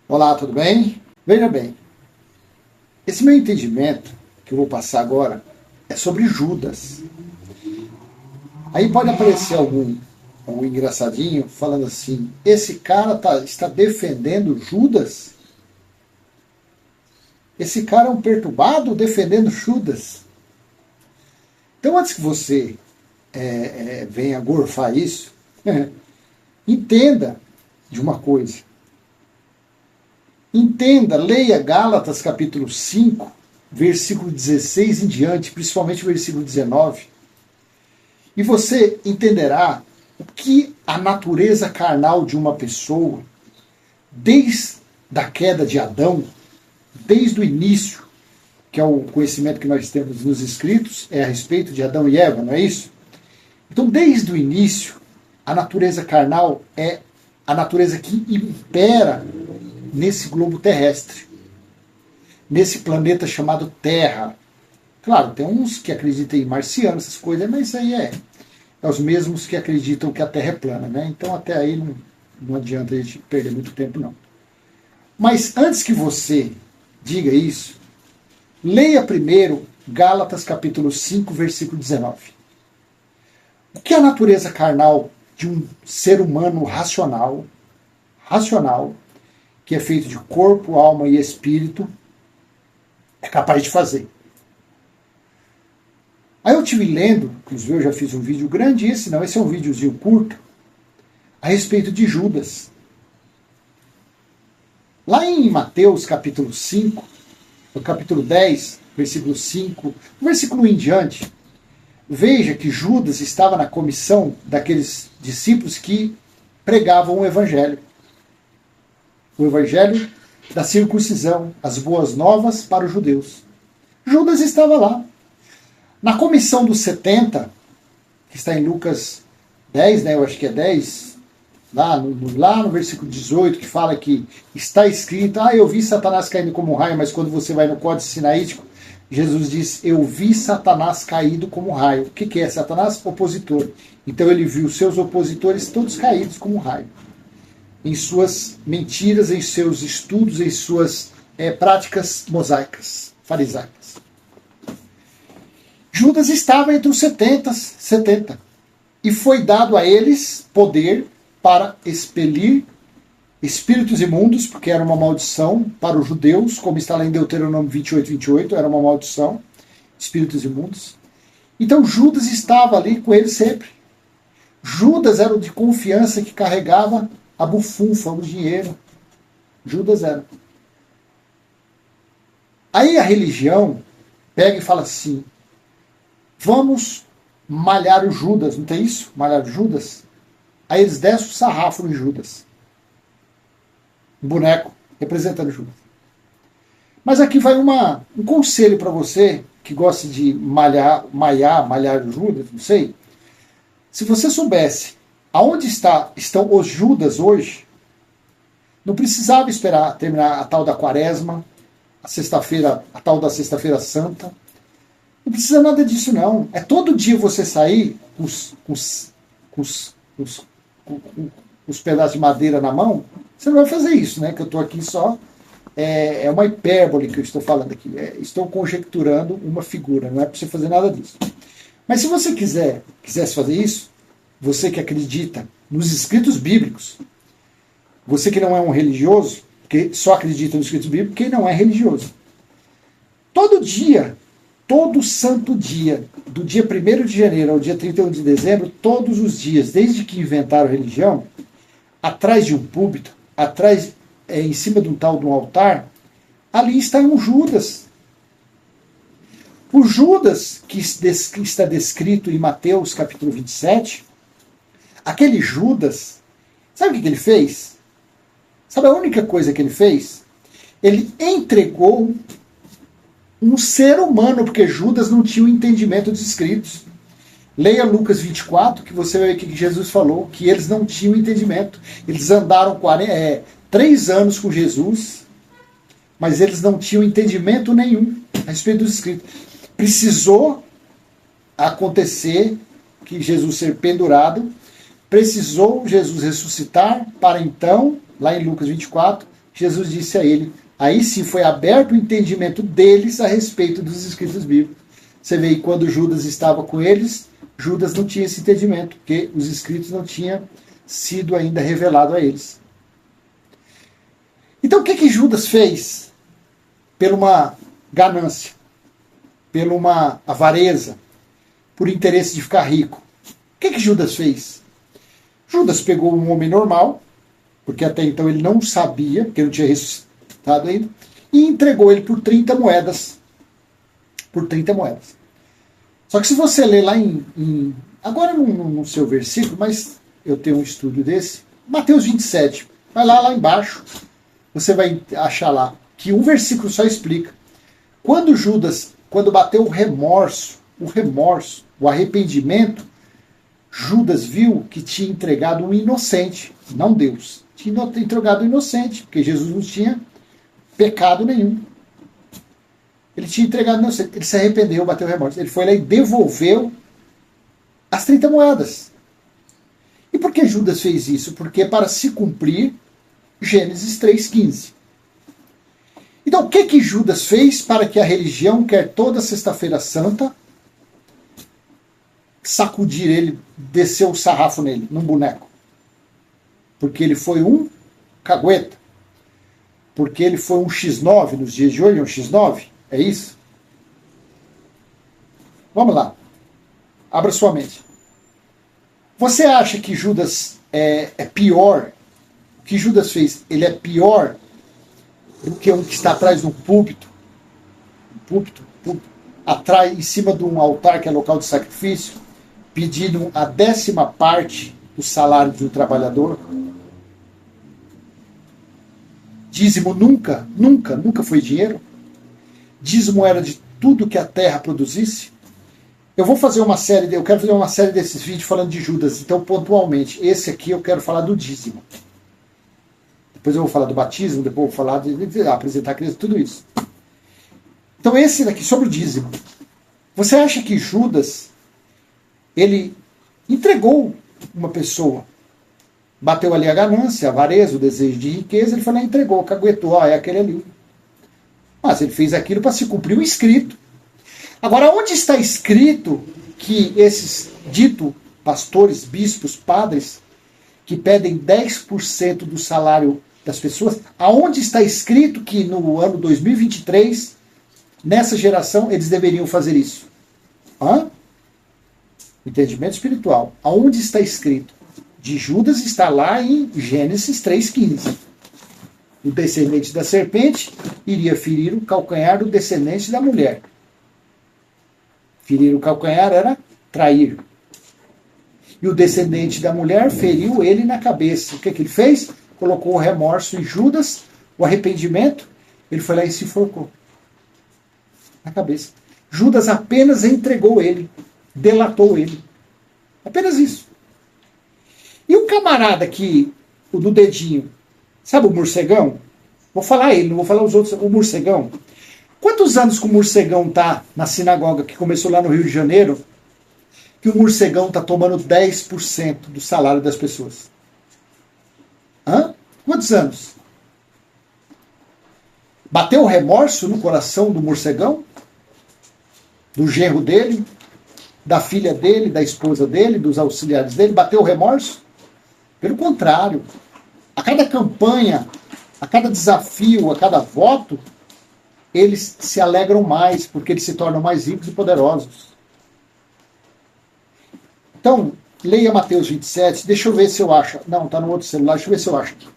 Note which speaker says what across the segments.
Speaker 1: Olá, tudo bem? Veja bem, esse meu entendimento que eu vou passar agora é sobre Judas. Aí pode aparecer algum engraçadinho falando assim: esse cara está defendendo Judas? Esse cara é um perturbado defendendo Judas? Então, antes que você venha gorfar isso, entenda de uma coisa. Entenda, leia Gálatas capítulo 5, versículo 16 em diante, principalmente o versículo 19, e você entenderá o que a natureza carnal de uma pessoa, desde a queda de Adão, desde o início, que é o conhecimento que nós temos nos escritos, é a respeito de Adão e Eva, não é isso? Então, desde o início, a natureza carnal é a natureza que impera nesse globo terrestre, nesse planeta chamado Terra. Claro, tem uns que acreditam em marcianos, essas coisas, mas isso aí é os mesmos que acreditam que a Terra é plana, né? Então até aí não adianta a gente perder muito tempo, não. Mas antes que você diga isso, leia primeiro Gálatas capítulo 5, versículo 19. O que a natureza carnal de um ser humano racional, que é feito de corpo, alma e espírito, é capaz de fazer? Aí eu estive lendo, inclusive eu já fiz um vídeo grande, esse é um videozinho curto, a respeito de Judas. Lá em Mateus capítulo 5, no capítulo 10, versículo 5, versículo 1 em diante, veja que Judas estava na comissão daqueles discípulos que pregavam o evangelho. O evangelho da circuncisão, as boas novas para os judeus. Judas estava lá. Na comissão dos 70, que está em Lucas 10, eu acho que é 10, lá no versículo 18, que fala que está escrito: eu vi Satanás caindo como um raio, mas quando você vai no Códice Sinaítico, Jesus diz: eu vi Satanás caído como um raio. O que é Satanás? Opositor. Então ele viu seus opositores todos caídos como um raio, em suas mentiras, em seus estudos, em suas práticas mosaicas, farisaicas. Judas estava entre os 70, e foi dado a eles poder para expelir espíritos imundos, porque era uma maldição para os judeus, como está lá em Deuteronômio 28, era uma maldição, espíritos imundos. Então Judas estava ali com eles sempre. Judas era o de confiança que carregava a bufunfa, o dinheiro. Judas era. Aí a religião pega e fala assim: vamos malhar o Judas, não tem isso? Malhar o Judas? Aí eles descem o sarrafo no Judas. Um boneco representando Judas. Mas aqui vai um conselho para você que gosta de malhar o Judas, não sei. Se você soubesse aonde estão os Judas hoje, não precisava esperar terminar a tal da Quaresma, a tal da Sexta-feira Santa. Não precisa nada disso, não. É todo dia você sair com os pedaços de madeira na mão. Você não vai fazer isso, né? Que eu estou aqui só. É uma hipérbole que eu estou falando aqui. Estou conjecturando uma figura. Não é para você fazer nada disso. Mas se você quisesse fazer isso, você que acredita nos escritos bíblicos, você que não é um religioso, que só acredita nos escritos bíblicos, quem não é religioso. Todo santo dia, do dia 1º de janeiro ao dia 31 de dezembro, todos os dias, desde que inventaram a religião, atrás de um púlpito, em cima de um tal de um altar, ali está um Judas. O Judas, que está descrito em Mateus capítulo 27, aquele Judas, sabe o que ele fez? Sabe a única coisa que ele fez? Ele entregou um ser humano, porque Judas não tinha o entendimento dos escritos. Leia Lucas 24, que você vai ver que Jesus falou, que eles não tinham entendimento. Eles andaram 3 anos com Jesus, mas eles não tinham entendimento nenhum a respeito dos escritos. Precisou acontecer que Jesus ser pendurado, precisou Jesus ressuscitar, para então, lá em Lucas 24, Jesus disse a ele, aí sim foi aberto o entendimento deles a respeito dos escritos bíblicos. Você vê que quando Judas estava com eles, Judas não tinha esse entendimento, porque os escritos não tinham sido ainda revelado a eles. Então o que Judas fez? Por uma ganância, por uma avareza, por interesse de ficar rico. O que Judas fez? Judas pegou um homem normal, porque até então ele não sabia, porque não tinha ressuscitado ainda, e entregou ele por 30 moedas. Por 30 moedas. Só que se você ler lá agora no seu versículo, mas eu tenho um estudo desse, Mateus 27, vai lá embaixo, você vai achar lá que um versículo só explica. Quando bateu o remorso, o arrependimento, Judas viu que tinha entregado um inocente, não Deus. Tinha entregado um inocente, porque Jesus não tinha pecado nenhum. Ele tinha entregado um inocente. Ele se arrependeu, bateu o remorso. Ele foi lá e devolveu as 30 moedas. E por que Judas fez isso? Porque para se cumprir Gênesis 3,15. Então o que Judas fez para que a religião quer toda sexta-feira santa sacudir ele, descer o sarrafo nele, num boneco? Porque ele foi um cagueta. Porque ele foi um X9 nos dias de hoje, um X9. É isso? Vamos lá. Abra sua mente. Você acha que Judas é pior? O que Judas fez? Ele é pior do que um que está atrás de um púlpito? Púlpito, atrás, em cima de um altar que é local de sacrifício, pedindo a 10ª parte do salário de um trabalhador? Dízimo nunca foi dinheiro? Dízimo era de tudo que a terra produzisse? Eu quero fazer uma série desses vídeos falando de Judas, então pontualmente. Esse aqui eu quero falar do dízimo. Depois eu vou falar do batismo, depois eu vou falar de apresentar a criança, tudo isso. Então esse daqui, sobre o dízimo. Você acha que Judas, ele entregou uma pessoa, bateu ali a ganância, a avareza, o desejo de riqueza, ele foi lá e entregou, caguetou, é aquele ali. Mas ele fez aquilo para se cumprir o escrito. Agora, onde está escrito que esses dito pastores, bispos, padres, que pedem 10% do salário das pessoas, aonde está escrito que no ano 2023, nessa geração, eles deveriam fazer isso? Entendimento espiritual. Aonde está escrito? De Judas está lá em Gênesis 3,15. O descendente da serpente iria ferir o calcanhar do descendente da mulher. Ferir o calcanhar era trair. E o descendente da mulher feriu ele na cabeça. O que ele fez? Colocou o remorso em Judas, o arrependimento, ele foi lá e se enforcou na cabeça. Judas apenas entregou ele, delatou ele. Apenas isso. E o camarada que, do dedinho, sabe o morcegão? Vou falar ele, não vou falar os outros. O morcegão. Quantos anos que o morcegão tá na sinagoga, que começou lá no Rio de Janeiro, que o morcegão tá tomando 10% do salário das pessoas? Quantos anos? Bateu o remorso no coração do morcegão? Do genro dele? Da filha dele? Da esposa dele? Dos auxiliares dele? Bateu o remorso? Pelo contrário. A cada campanha, a cada desafio, a cada voto, eles se alegram mais, porque eles se tornam mais ricos e poderosos. Então, leia Mateus 27, deixa eu ver se eu acho. Não, está no outro celular, deixa eu ver se eu acho aqui.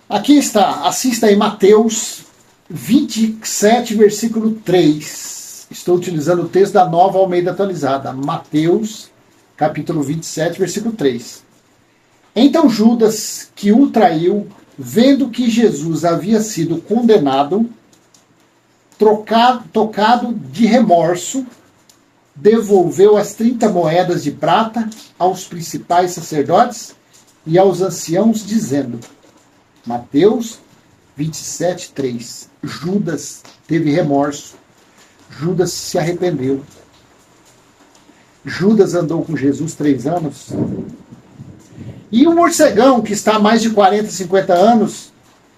Speaker 1: Aqui está, assista aí Mateus 27, versículo 3. Estou utilizando o texto da Nova Almeida Atualizada. Mateus, capítulo 27, versículo 3. Então Judas, que o traiu, vendo que Jesus havia sido condenado, tocado de remorso, devolveu as 30 moedas de prata aos principais sacerdotes e aos anciãos, dizendo, Mateus 27, 3. Judas teve remorso. Judas se arrependeu. Judas andou com Jesus 3 anos. E o morcegão, que está há mais de 40, 50 anos,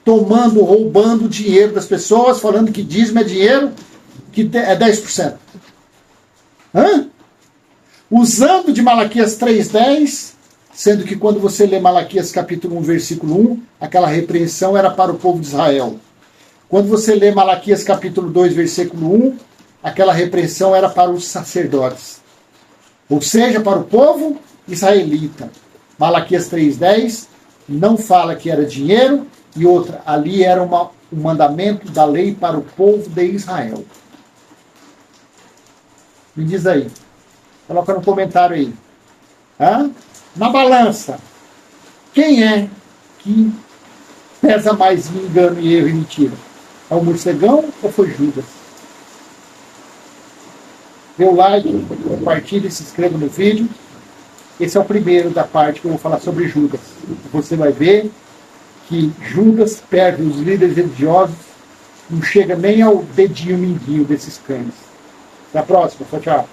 Speaker 1: tomando, roubando dinheiro das pessoas, falando que dízimo é dinheiro, que é 10%. Hã? Usando de Malaquias 3:10, sendo que quando você lê Malaquias capítulo 1, versículo 1, aquela repreensão era para o povo de Israel. Quando você lê Malaquias capítulo 2, versículo 1, aquela repreensão era para os sacerdotes. Ou seja, para o povo israelita. Malaquias 3:10 não fala que era dinheiro, e outra, ali era um mandamento da lei para o povo de Israel. Me diz aí. Coloca no comentário aí. Hã? Na balança, quem é que pesa mais em engano, e erro e mentira? É o morcegão ou foi Judas? Dê o like, compartilhe, se inscreva no vídeo. Esse é o primeiro da parte que eu vou falar sobre Judas. Você vai ver que Judas perde os líderes religiosos, não chega nem ao dedinho mindinho desses cães. Até a próxima. Tchau, tchau.